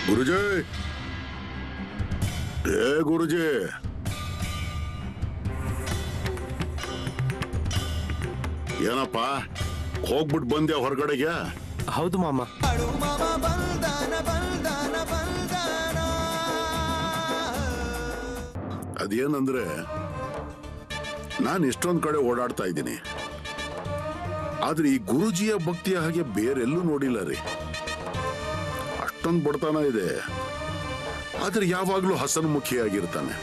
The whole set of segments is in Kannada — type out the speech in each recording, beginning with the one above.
ಗುರುಜಿ, ಗುರುಜಿ, ಏನಪ್ಪ ಹೋಗ್ಬಿಟ್ಟು ಬಂದ್ಯಾ ಹೊರಗಡೆಗೆ? ಹೌದು ಮಾಮ. ಅದೇನಂದ್ರೆ ನಾನು ಎಷ್ಟೊಂದ್ ಕಡೆ ಓಡಾಡ್ತಾ ಇದ್ದೀನಿ, ಆದ್ರೆ ಈ ಗುರುಜಿಯ ಭಕ್ತಿಯ ಹಾಗೆ ಬೇರೆಲ್ಲೂ ನೋಡಿಲ್ಲ ರೀ. ಅಷ್ಟೊಂದು ಬಡತನ ಇದೆ, ಆದ್ರೆ ಯಾವಾಗ್ಲೂ ಹಸನ್ಮುಖಿಯಾಗಿರ್ತಾನೆ.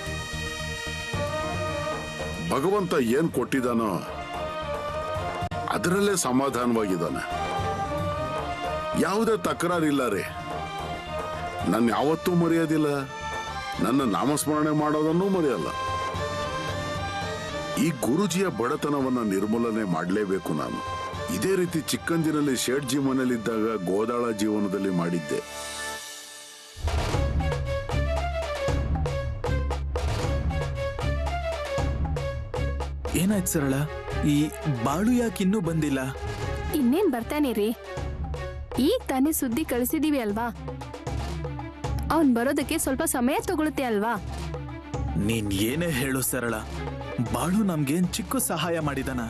ಭಗವಂತ ಏನ್ ಕೊಟ್ಟಿದಾನೋ ಅದರಲ್ಲೇ ಸಮಾಧಾನವಾಗಿದ್ದಾನೆ. ಯಾವುದೇ ತಕರಾರಿಲ್ಲ ರೀ. ನನ್ನ ಯಾವತ್ತೂ ಮರೆಯೋದಿಲ್ಲ, ನನ್ನ ನಾಮಸ್ಮರಣೆ ಮಾಡೋದನ್ನೂ ಮರೆಯಲ್ಲ. ಈ ಗುರುಜಿಯ ಬಡತನವನ್ನ ನಿರ್ಮೂಲನೆ ಮಾಡಲೇಬೇಕು ನಾನು. ಇದೇ ರೀತಿ ಚಿಕ್ಕಂದಿನಲ್ಲಿ ಶೇಠ್ಜಿ ಮನೇಲಿದ್ದಾಗ ಗೋದಾಳ ಜೀವನದಲ್ಲಿ ಮಾಡಿದ್ದೆ. ಏನಾಯ್ತು ಸರಳ? ಈ ಬಾಳು ಯಾಕೆ ಇನ್ನೂ ಬಂದಿಲ್ಲ? ಇನ್ನೇನ್ ಬರ್ತಾನೆ ರೀ, ಈಗ ತಾನೇ ಸುದ್ದಿ ಕಳಿಸಿದೀವಿ ಅಲ್ವಾ. ಅವನ್ ಬರೋದಕ್ಕೆ ಸ್ವಲ್ಪ ಸಮಯ ತಗೊಳುತ್ತೆ ಅಲ್ವಾ. ನೀನ್ ಏನೇ ಹೇಳು ಸರಳ, ಬಾಳು ನಮ್ಗೇನ್ ಚಿಕ್ಕ ಸಹಾಯ ಮಾಡಿದಾನ?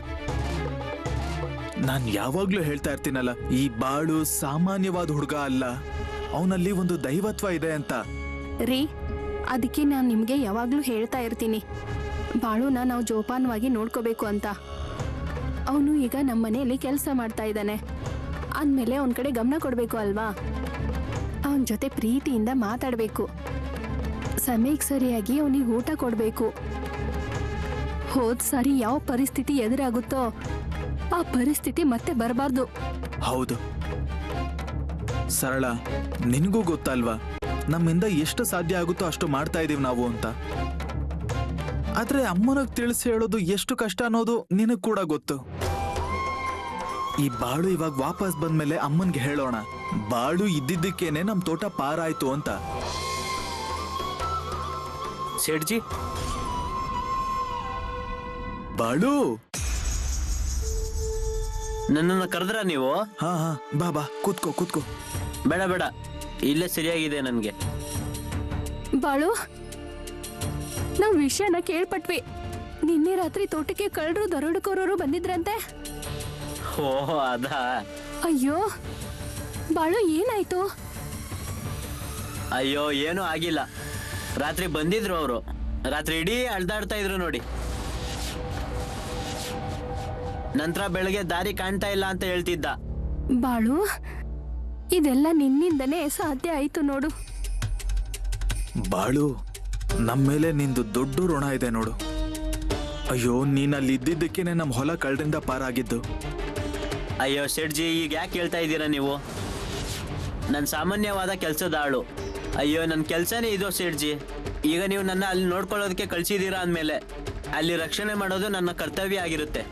ನಾನ್ ಯಾವಾಗ್ಲೂ ಹೇಳ್ತಾ ಇರ್ತೀನಲ್ಲ, ಈ ಬಾಳು ಸಾಮಾನ್ಯವಾದ ಹುಡುಗ ಅಲ್ಲ, ಅವನಲ್ಲಿ ಒಂದು ದೈವತ್ವ ಇದೆ ಅಂತ. ರೀ, ಅದಕ್ಕೆ ನಾನ್ ನಿಮ್ಗೆ ಯಾವಾಗ್ಲೂ ಹೇಳ್ತಾ ಇರ್ತೀನಿ, ಬಾಳುನ ನಾವು ಜೋಪಾನವಾಗಿ ನೋಡ್ಕೋಬೇಕು ಅಂತ. ಅವನು ಈಗ ನಮ್ಮ ಮನೆಯಲ್ಲಿ ಕೆಲಸ ಮಾಡ್ತಾ ಇದ್ದಾನೆ ಅಂದ್ಮೇಲೆ ಅವನ ಕಡೆ ಗಮನ ಕೊಡ್ಬೇಕು ಅಲ್ವಾ. ಅವನ ಜೊತೆ ಪ್ರೀತಿಯಿಂದ ಮಾತಾಡ್ಬೇಕು, ಸಮಯಕ್ಕೆ ಸರಿಯಾಗಿ ಅವನಿಗೆ ಊಟ ಕೊಡ್ಬೇಕು. ಹೋದ್ ಸಾರಿ ಯಾವ ಪರಿಸ್ಥಿತಿ ಎದುರಾಗುತ್ತೋ ಆ ಪರಿಸ್ಥಿತಿ ಮತ್ತೆ ಬರಬಾರ್ದು. ಹೌದು ಸರಳ, ನಿನಗೂ ಗೊತ್ತಲ್ವಾ ನಮ್ಮಿಂದ ಎಷ್ಟು ಸಾಧ್ಯ ಆಗುತ್ತೋ ಅಷ್ಟು ಮಾಡ್ತಾ ಇದೀವಿ ನಾವು ಅಂತ. ಆದ್ರೆ ಅಮ್ಮನಿಗೆ ತಿಳಿಸಿ ಹೇಳೋದು ಎಷ್ಟು ಕಷ್ಟ ಅನ್ನೋದು ನಿನಗ್ ಕೂಡ ಗೊತ್ತು. ಈ ಬಾಳು ಇವಾಗ ವಾಪಸ್ ಬಂದ್ಮೇಲೆ ಅಮ್ಮನ್ಗೆ ಹೇಳೋಣ, ಬಾಳು ಇದ್ದಿದ್ದಕ್ಕೇನೆ ನಮ್ ತೋಟ ಪಾರಾಯ್ತು ಅಂತ. ಸೇಠ್ಜಿ, ಬಾಳು ನನ್ನನ್ನು ಕರೆದ್ರ ನೀವು? ಹಾ ಹಾ, ಬಾ ಬಾ, ಕೂತ್ಕೋ ಕೂತ್ಕೋ. ಬೇಡ ಬೇಡ, ಇಲ್ಲೇ ಸರಿಯಾಗಿದೆ ನನ್ಗೆ. ಬಾಳು, ನಾವ್ ವಿಷಯನ ಕೇಳ್ಪಟ್ವಿ. ನಿನ್ನೆ ರಾತ್ರಿ ತೋಟಕ್ಕೆ ಕಳ್ಳರು ದರೋಡೆಕೋರರು ಬಂದಿದ್ರಂತೆ. ಓಹೋ, ಅದಾ? ಅಯ್ಯೋ ಬಾಳು, ಏನಾಯ್ತು? ಅಯ್ಯೋ, ಏನೂ ಆಗಿಲ್ಲ. ರಾತ್ರಿ ಬಂದಿದ್ರು ಅವರು, ರಾತ್ರಿ ಇಡೀ ಅಳ್ದಾಡ್ತಾ ಇದ್ರು ನೋಡಿ. ನಂತರ ಬೆಳಗ್ಗೆ ದಾರಿ ಕಾಣ್ತಾ ಇಲ್ಲ ಅಂತ ಹೇಳ್ತಿದ್ದ. ಬಾಳು, ಇದೆಲ್ಲ ನಿನ್ನಿಂದನೇ ಸಾಧ್ಯ ಆಯ್ತು ನೋಡು. ಬಾಳು, ನಮ್ಮೇಲೆ ನಿಂದು ದೊಡ್ಡ ಋಣ ಇದೆ ನೋಡು. ಅಯ್ಯೋ, ನೀನಲ್ಲಿ ಇದ್ದಿದ್ದಕ್ಕೇನೆ ನಮ್ ಹೊಲ ಕಳ್ಳರಿಂದ ಪಾರಾಗಿದ್ದು. ಅಯ್ಯೋ ಶೆಟ್ಜಿ, ಈಗ ಯಾಕೆ ಹೇಳ್ತಾ ಇದ್ದೀರಾ ನೀವು? ನನ್ನ ಸಾಮಾನ್ಯವಾದ ಕೆಲಸದ ಆಳು. ಅಯ್ಯೋ, ನನ್ನ ಕೆಲಸನೇ ಇದು ಶೆಟ್ಜಿ. ಈಗ ನೀವು ನನ್ನ ಅಲ್ಲಿ ನೋಡ್ಕೊಳ್ಳೋದಕ್ಕೆ ಕಳಿಸಿದ್ದೀರಾ ಅಂದಮೇಲೆ ಅಲ್ಲಿ ರಕ್ಷಣೆ ಮಾಡೋದು ನನ್ನ ಕರ್ತವ್ಯ ಆಗಿರುತ್ತೆ.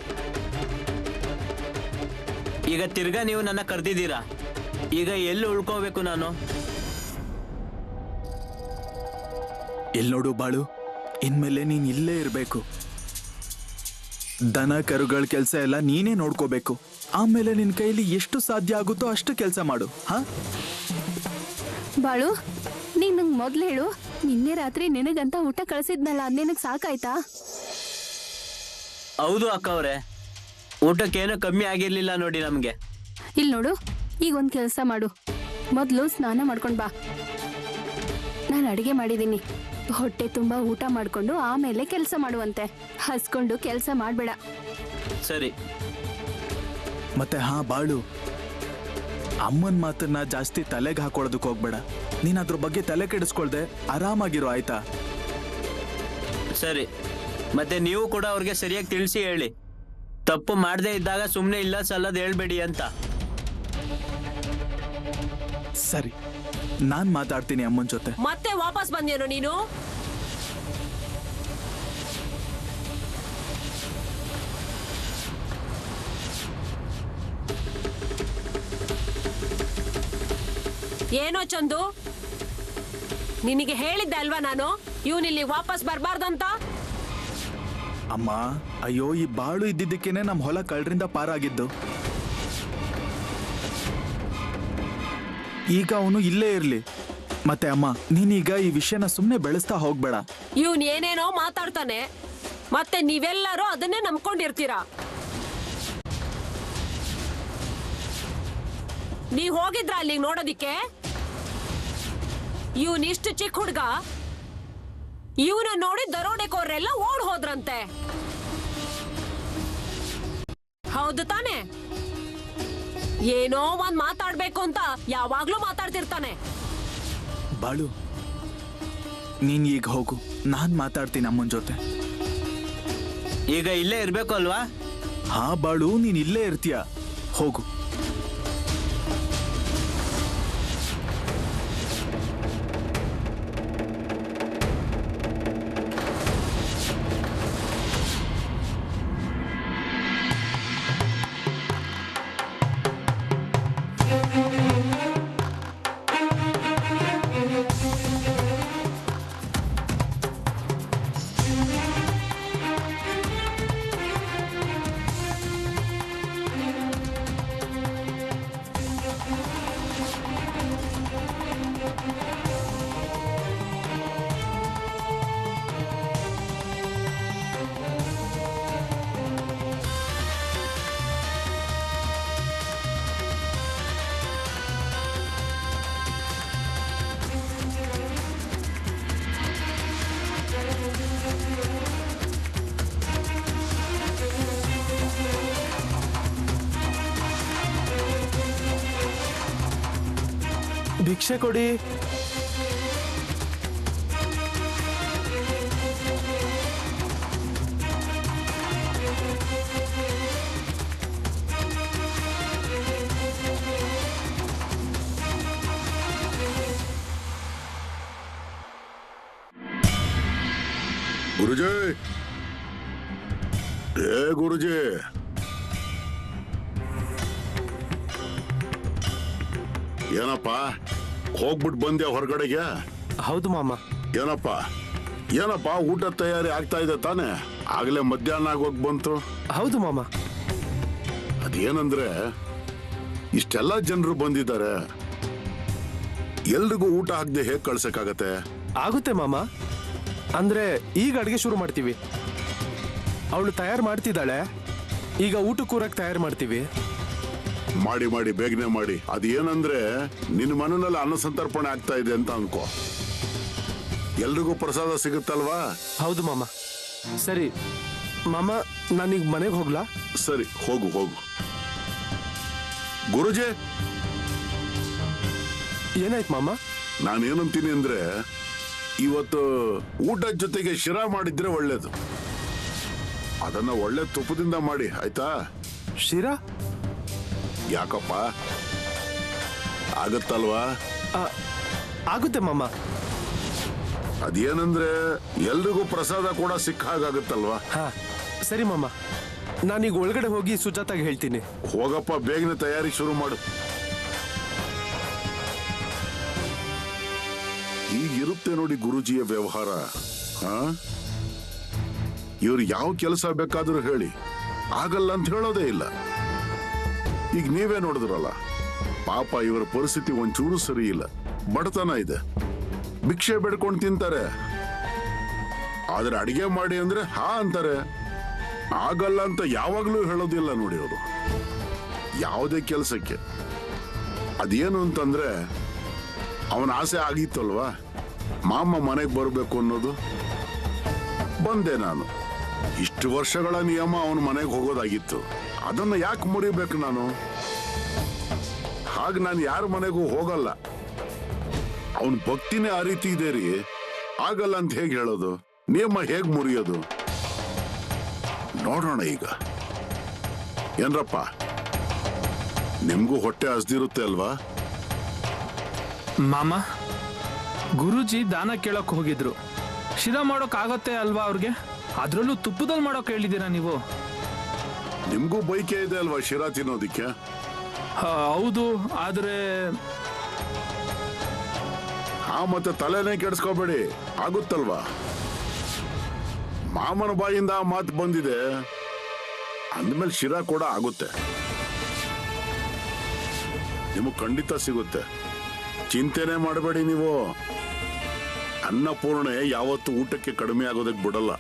ಈಗ ತಿರ್ಗಾ ನೀವು ನನ್ನ ಕರೆದಿದ್ದೀರಾ, ಈಗ ಎಲ್ಲಿ ಉಳ್ಕೋಬೇಕು ನಾನು? ಎಲ್ ನೋಡು ಬಾಳು, ಇನ್ಮೇಲೆ ನೀನ್ ಇಲ್ಲೇ ಇರ್ಬೇಕು. ದನ ಕರುಗಳ ಕೆಲಸ ಎಲ್ಲ ನೀನೇ ನೋಡ್ಕೋಬೇಕು. ಆಮೇಲೆ ನಿನ್ ಕೈಲಿ ಎಷ್ಟು ಸಾಧ್ಯ ಆಗುತ್ತೋ ಅಷ್ಟು ಕೆಲಸ ಮಾಡು. ಹಾ ಬಾಳು, ನೀನ್ ನಂಗೆ ಮೊದ್ಲು ಹೇಳು, ನಿನ್ನೆ ರಾತ್ರಿ ನಿನಗಂತ ಊಟ ಕಳಿಸಿದ್ನಲ್ಲ, ಅದ್ ನಿನಗ್ ಸಾಕಾಯ್ತಾ? ಹೌದು ಅಕ್ಕವ್ರೆ, ಊಟಕ್ಕೇನು ಕಮ್ಮಿ ಆಗಿರ್ಲಿಲ್ಲ ನೋಡಿ ನಮ್ಗೆ. ಇಲ್ಲಿ ನೋಡು, ಈಗ ಒಂದ್ ಕೆಲಸ ಮಾಡು, ಮೊದ್ಲು ಸ್ನಾನ ಮಾಡ್ಕೊಂಡ್ ಬಾ. ನಾನು ಅಡಿಗೆ ಮಾಡಿದೀನಿ, ಹೊಟ್ಟೆ ತುಂಬಾ ಊಟ ಮಾಡ್ಕೊಂಡು ಆಮೇಲೆ ಕೆಲಸ ಮಾಡುವಂತೆ. ಹಸ್ಕೊಂಡು ಕೆಲಸ ಮಾಡ್ಬೇಡ. ಸರಿ. ಮತ್ತೆ ಹಾ ಬಾಳು, ಅಮ್ಮನ್ ಮಾತನ್ನ ಜಾಸ್ತಿ ತಲೆಗೆ ಹಾಕೊಳ್ಳೋದಕ್ಕೆ ಹೋಗ್ಬೇಡ. ನೀನ್ ಅದ್ರ ಬಗ್ಗೆ ತಲೆ ಕೆಡಿಸ್ಕೊಳ್ದೆ ಆರಾಮಾಗಿರೋ, ಆಯ್ತಾ? ಸರಿ. ಮತ್ತೆ ನೀವು ಕೂಡ ಅವ್ರಿಗೆ ಸರಿಯಾಗಿ ತಿಳಿಸಿ ಹೇಳಿ, ತಪ್ಪು ಮಾಡದೇ ಇದ್ದಾಗ ಸುಮ್ಮನೆ ಇಲ್ಲ ಸಲ್ಲದ್ ಹೇಳ್ಬೇಡಿ ಅಂತ. ಸರಿ, ನಾನ್ ಮಾತಾಡ್ತೀನಿ ಅಮ್ಮನ್ ಜೊತೆ. ಮತ್ತೆ ವಾಪಸ್ ಬಂದೇನು ನೀನು? ಏನೋ ಚಂದು, ನಿನಗೆ ಹೇಳಿದ್ದೆ ಅಲ್ವಾ ನಾನು ಇವನಿಲ್ಲಿ ವಾಪಸ್ ಬರಬಾರ್ದಂತ? ಅಮ್ಮ, ಅಯ್ಯೋ, ಈ ಬಾಳು ಇದ್ದಿದ್ದಕ್ಕೇನೆ ನಮ್ ಹೊಲ ಕಳ್ಳರಿಂದ ಪಾರಾಗಿದ್ದು. ಈಗ ಅವನು ಇಲ್ಲೇ ಇರ್ಲಿ, ಮತ್ತೆ ಅಮ್ಮ ನೀನೀಗ ಈ ವಿಷಯನ ಸುಮ್ಮನೆ ಬೆಳೆಸ್ತಾ ಹೋಗ್ಬೇಡ. ಇವನ್ ಏನೇನೋ ಮಾತಾಡ್ತಾನೆ, ಮತ್ತೆ ನೀವೆಲ್ಲರೂ ಅದನ್ನೇ ನಂಬ್ಕೊಂಡಿರ್ತೀರಾ. ನೀವ್ ಹೋಗಿದ್ರ ಅಲ್ಲಿ ನೋಡೋದಿಕ್ಕೆ? ಇವನ್ ಇಷ್ಟು ಚಿಕ್ಕ ಹುಡ್ಗ, ಇವನ ನೋಡಿ ದರೋಡೆಕೋರೆಲ್ಲ ಓಡ್ ಹೋದ್ರಂತೆ. ಹೌದು ತಾನೆ? ಏನೋ ಒಂದ್ ಮಾತಾಡ್ಬೇಕು ಅಂತ ಯಾವಾಗ್ಲೂ ಮಾತಾಡ್ತಿರ್ತಾನೆ. ಬಾಳು, ನೀನ್ ಈಗ ಹೋಗು, ನಾನ್ ಮಾತಾಡ್ತೀನಿ ಅಮ್ಮನ ಜೊತೆ. ಈಗ ಇಲ್ಲೇ ಇರ್ಬೇಕು ಅಲ್ವಾ? ಹಾ ಬಾಳು, ನೀನ್ ಇಲ್ಲೇ ಇರ್ತೀಯ, ಹೋಗು. ಭಿಕ್ಷೆ ಕೊಡಿ. ಗುರುಜಿ, ಗುರುಜಿ, ಏನಪ್ಪ ಹೋಗ್ಬಿಟ್ಟು ಬಂದ್ಯಾ ಹೊರಗಡೆಗೆ? ಹೌದು ಮಾಮ. ಏನಪ್ಪ ಊಟ ತಯಾರಿ ಆಗ್ತಾ ಇದೆ ತಾನೆ? ಆಗ್ಲೇ ಮಧ್ಯಾಹ್ನ ಆಗೋಗ್ ಬಂತು. ಹೌದು ಮಾಮ. ಅದೇನಂದ್ರೆ ಇಷ್ಟೆಲ್ಲ ಜನರು ಬಂದಿದ್ದಾರೆ, ಎಲ್ರಿಗೂ ಊಟ ಹಾಕ್ದೆ ಹೇಗ್ ಕಳ್ಸಕ್ಕಾಗತ್ತೆ? ಆಗುತ್ತೆ ಮಾಮ. ಅಂದ್ರೆ ಈಗ ಅಡ್ಗೆ ಶುರು ಮಾಡ್ತೀವಿ. ಅವಳು ತಯಾರು ಮಾಡ್ತಿದ್ದಾಳೆ, ಈಗ ಊಟ ಕೂರಕ್ ತಯಾರು ಮಾಡ್ತೀವಿ. ಮಾಡಿ ಮಾಡಿ ಬೇಗನೆ ಮಾಡಿ. ಅದೇನಂದ್ರೆ ನಿನ್ನ ಮನೆಯಲ್ಲಿ ಅನ್ನ ಸಂತರ್ಪಣೆ ಆಗ್ತಾ ಇದೆ ಅಂತ ಅನ್ಕೋ, ಎಲ್ರಿಗೂ ಪ್ರಸಾದ ಸಿಗುತ್ತಲ್ವಾ? ಹೌದು ಮಾಮ. ಸರಿ ಮಾಮ, ನಾನೀಗ ಮನೆಗೆ ಹೋಗ್ಲಾ? ಸರಿ, ಹೋಗು ಹೋಗು. ಗುರುಜಿ, ಏನಾಯ್ತು ಮಾಮ? ನಾನೇನಂತೀನಿ ಅಂದ್ರೆ ಇವತ್ತು ಊಟದ ಜೊತೆಗೆ ಶಿರಾ ಮಾಡಿದ್ರೆ ಒಳ್ಳೇದು. ಅದನ್ನ ಒಳ್ಳೆ ತುಪ್ಪದಿಂದ ಮಾಡಿ, ಆಯ್ತಾ? ಶಿರಾ? ಯಾಕಪ್ಪ, ಆಗತ್ತಲ್ವಾ? ಆಗುತ್ತೆ ಮಾಮ. ಅದೇನಂದ್ರೆ ಎಲ್ರಿಗೂ ಪ್ರಸಾದ ಕೂಡ ಸಿಕ್ಕ ಹಾಗಾಗತ್ತಲ್ವಾ? ಹಾ ಸರಿ ಮಾಮ, ನಾನೀಗ ಒಳಗಡೆ ಹೋಗಿ ಸುಜಾತಾಗೆ ಹೇಳ್ತೀನಿ. ಹೋಗಪ್ಪ, ಬೇಗನೆ ತಯಾರಿ ಶುರು ಮಾಡು. ಈಗಿರುತ್ತೆ ನೋಡಿ ಗುರುಜಿಯ ವ್ಯವಹಾರ. ಇವ್ರು ಯಾವ ಕೆಲಸ ಬೇಕಾದ್ರೂ ಹೇಳಿ, ಆಗಲ್ಲ ಅಂತ ಹೇಳೋದೇ ಇಲ್ಲ. ಈಗ ನೀವೇ ನೋಡಿದ್ರಲ್ಲ, ಪಾಪ ಇವರ ಪರಿಸ್ಥಿತಿ ಒಂಚೂರು ಸರಿ ಇಲ್ಲ, ಬಡತನ ಇದೆ, ಭಿಕ್ಷೆ ಬೇಡ್ಕೊಂಡು ತಿಂತಾರೆ. ಆದ್ರೆ ಅಡಿಗೆ ಮಾಡಿ ಅಂದ್ರೆ ಹಾ ಅಂತಾರೆ, ಆಗಲ್ಲ ಅಂತ ಯಾವಾಗ್ಲೂ ಹೇಳೋದಿಲ್ಲ ನೋಡಿ ಅವರು ಯಾವುದೇ ಕೆಲಸಕ್ಕೆ. ಅದೇನು ಅಂತಂದ್ರೆ ಅವನ ಆಸೆ ಆಗಿತ್ತಲ್ವಾ, ಮಾಮ ಮನೆಗೆ ಬರಬೇಕು ಅನ್ನೋದು. ಬಂದೆ ನಾನು. ಇಷ್ಟು ವರ್ಷಗಳ ನಿಯಮ ಅವನ ಮನೆಗೆ ಹೋಗೋದಾಗಿತ್ತು, ಅದನ್ನ ಯಾಕೆ ಮುರಿಬೇಕು ನಾನು? ಹಾಗೆ ನಾನು ಯಾರ ಮನೆಗೂ ಹೋಗಲ್ಲ. ಅವನ ಭಕ್ತಿನೇ ಆ ರೀತಿ ಇದೆ ರೀ. ಆಗಲ್ಲ ಅಂತ ಹೇಗೆ ಹೇಳೋದು? ನಿಯಮ ಹೇಗ್ ಮುರಿಯೋದು? ನೋಡೋಣ ಈಗ. ಏನ್ರಪ್ಪ, ನಿಮ್ಗೂ ಹೊಟ್ಟೆ ಹಸ್ದಿರುತ್ತೆ ಅಲ್ವಾ? ಮಾಮ, ಗುರೂಜಿ ದಾನ ಕೇಳಕ್ ಹೋಗಿದ್ರು. ಶಿರಾ ಮಾಡೋಕ್ ಆಗತ್ತೆ ಅಲ್ವಾ ಅವ್ರಿಗೆ? ಅದ್ರಲ್ಲೂ ತುಪ್ಪದಲ್ಲಿ ಮಾಡೋಕ್ ಹೇಳಿದೀರಾ ನೀವು? ನಿಮ್ಗೂ ಬೈಕೆ ಇದೆ ಅಲ್ವಾ ಶಿರಾ ತಿನ್ನೋದಿಕ್ಕೆ? ಹೌದು, ಆದ್ರೆ ಮತ್ತೆ ತಲೆನೇ ಕೆಡಿಸ್ಕೋಬೇಡಿ, ಆಗುತ್ತಲ್ವಾ? ಮಾಮನ ಬಾಯಿಂದ ಆ ಮಾತು ಬಂದಿದೆ ಅಂದ್ಮೇಲೆ ಶಿರಾ ಕೂಡ ಆಗುತ್ತೆ. ನಿಮಗ್ ಖಂಡಿತ ಸಿಗುತ್ತೆ. ಚಿಂತೆನೆ ಮಾಡಬೇಡಿ ನೀವು. ಅನ್ನಪೂರ್ಣೆ ಯಾವತ್ತು ಊಟಕ್ಕೆ ಕಡಿಮೆ ಆಗೋದಕ್ಕೆ ಬಿಡಲ್ಲ.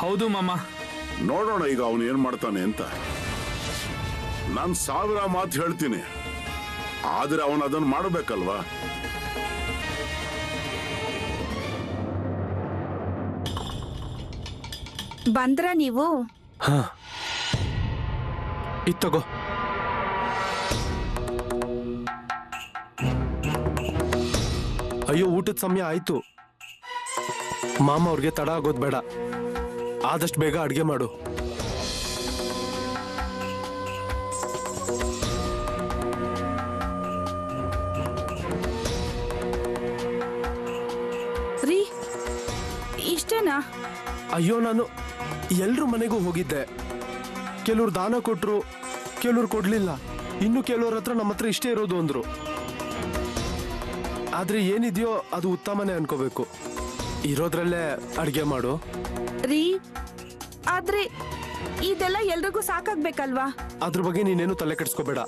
ಹೌದು ಮಾಮ. ನೋಡೋಣ ಈಗ ಅವನು ಏನ್ ಮಾಡ್ತಾನೆ ಅಂತ. ನಾನು 1000 ಮಾತು ಹೇಳ್ತೀನಿ, ಆದ್ರೆ ಅವನು ಅದನ್ನು ಮಾಡಬೇಕಲ್ವಾ? ಬಂದ್ರ ನೀವು? ಹಾ, ಇದ್ ತಗೋ. ಅಯ್ಯೋ, ಊಟದ ಸಮಯ ಆಯ್ತು. ಮಾಮ ಅವ್ರಿಗೆ ತಡ ಆಗೋದ್ ಬೇಡ, ಆದಷ್ಟು ಬೇಗ ಅಡ್ಗೆ ಮಾಡು. ರೀ, ಇಷ್ಟೇನಾ? ಅಯ್ಯೋ, ನಾನು ಎಲ್ರ ಮನೆಗೂ ಹೋಗಿದ್ದೆ. ಕೆಲವ್ರು ದಾನ ಕೊಟ್ರು, ಕೆಲವ್ರು ಕೊಡ್ಲಿಲ್ಲ. ಇನ್ನು ಕೆಲವ್ರ ಹತ್ರ ನಮ್ಮ ಹತ್ರ ಇಷ್ಟೇ ಇರೋದು ಅಂದ್ರು. ಆದ್ರೆ ಏನಿದೆಯೋ ಅದು ಉತ್ತಮನೇ ಅನ್ಕೋಬೇಕು. ಇರೋದ್ರಲ್ಲೇ ಅಡ್ಗೆ ಮಾಡು. ರೀ, ಆದ್ರೆ ಇದೆಲ್ಲ ಎಲ್ರಿಗೂ ಸಾಕಾಗ್ಬೇಕಲ್ವಾ? ಅದ್ರ ಬಗ್ಗೆ ನೀನೇನು ತಲೆ ಕೆಡಿಸ್ಕೋಬೇಡ.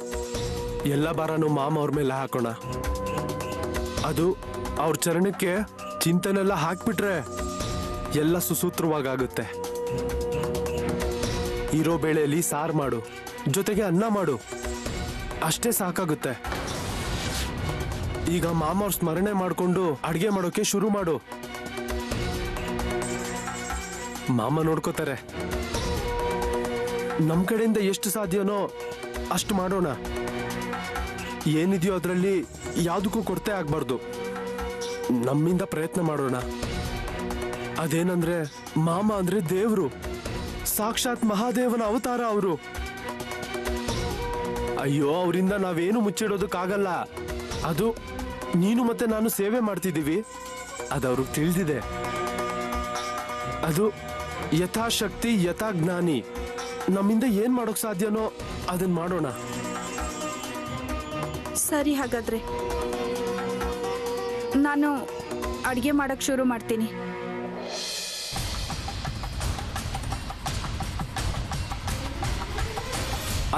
ಎಲ್ಲ ಭಾರನು ಮಾಮ ಅವ್ರ ಮೇಲೆ ಹಾಕೋಣ. ಅದು ಅವ್ರ ಚರಣಕ್ಕೆ ಚಿಂತನೆಲ್ಲ ಹಾಕ್ಬಿಟ್ರೆ ಎಲ್ಲ ಸುಸೂತ್ರವಾಗುತ್ತೆ. ಇರೋ ಬೇಳೆಯಲ್ಲಿ ಸಾರು ಮಾಡು, ಜೊತೆಗೆ ಅನ್ನ ಮಾಡು, ಅಷ್ಟೇ ಸಾಕಾಗುತ್ತೆ. ಈಗ ಮಾಮ ಅವ್ರ ಸ್ಮರಣೆ ಮಾಡ್ಕೊಂಡು ಅಡ್ಗೆ ಮಾಡೋಕೆ ಶುರು ಮಾಡು. ಮಾಮ ನೋಡ್ಕೋತಾರೆ. ನಮ್ ಕಡೆಯಿಂದ ಎಷ್ಟು ಸಾಧ್ಯನೋ ಅಷ್ಟು ಮಾಡೋಣ. ಏನಿದೆಯೋ ಅದರಲ್ಲಿ ಯಾವುದಕ್ಕೂ ಕೊರತೆ ಆಗ್ಬಾರ್ದು. ನಮ್ಮಿಂದ ಪ್ರಯತ್ನ ಮಾಡೋಣ. ಅದೇನಂದ್ರೆ ಮಾಮ ಅಂದ್ರೆ ದೇವ್ರು, ಸಾಕ್ಷಾತ್ ಮಹಾದೇವನ ಅವತಾರ ಅವರು. ಅಯ್ಯೋ, ಅವರಿಂದ ನಾವೇನು ಮುಚ್ಚಿಡೋದಕ್ಕಾಗಲ್ಲ. ಅದು ನೀನು ಮತ್ತೆ ನಾನು ಸೇವೆ ಮಾಡ್ತಿದ್ದೀವಿ, ಅದವ್ರಿಗೆ ತಿಳಿದಿದೆ. ಅದು ಯಥಾಶಕ್ತಿ ಯಥಾಜ್ಞಾನಿ. ನಮ್ಮಿಂದ ಏನ್ ಮಾಡೋಕ್ ಸಾಧ್ಯನೋ ಅದನ್ನ ಮಾಡೋಣ. ಸರಿ, ಹಾಗಾದ್ರೆ ನಾನು ಅಡ್ಗೆ ಮಾಡಕ್ ಶುರು ಮಾಡ್ತೀನಿ.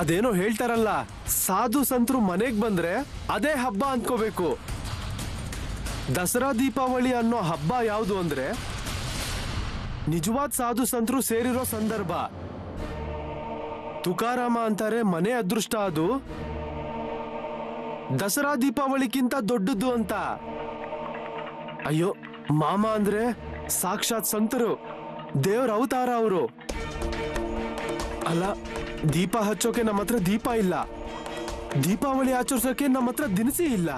ಅದೇನೋ ಹೇಳ್ತಾರಲ್ಲ, ಸಾಧು ಸಂತರು ಮನೆಗ್ ಬಂದ್ರೆ ಅದೇ ಹಬ್ಬ ಅಂದ್ಕೋಬೇಕು. ದಸರಾ ದೀಪಾವಳಿ ಅನ್ನೋ ಹಬ್ಬ ಯಾವುದು ಅಂದ್ರೆ ನಿಜವಾದ ಸಾಧು ಸಂತರು ಸೇರಿರೋ ಸಂದರ್ಭ. ತುಕಾರಾಮ ಅಂತಾರೆ, ಮನೆ ಅದೃಷ್ಟ ಅದು ದಸರಾ ದೀಪಾವಳಿಗಿಂತ ದೊಡ್ಡದ್ದು ಅಂತ. ಅಯ್ಯೋ, ಮಾಮ ಅಂದ್ರೆ ಸಾಕ್ಷಾತ್ ಸಂತರು, ದೇವ್ರ ಅವತಾರ ಅವರು. ಅಲ್ಲ, ದೀಪ ಹಚ್ಚೋಕೆ ನಮ್ಮ ಹತ್ರ ದೀಪ ಇಲ್ಲ, ದೀಪಾವಳಿ ಆಚರಿಸೋಕೆ ನಮ್ಮ ಹತ್ರ ದಿನಸಿ ಇಲ್ಲ.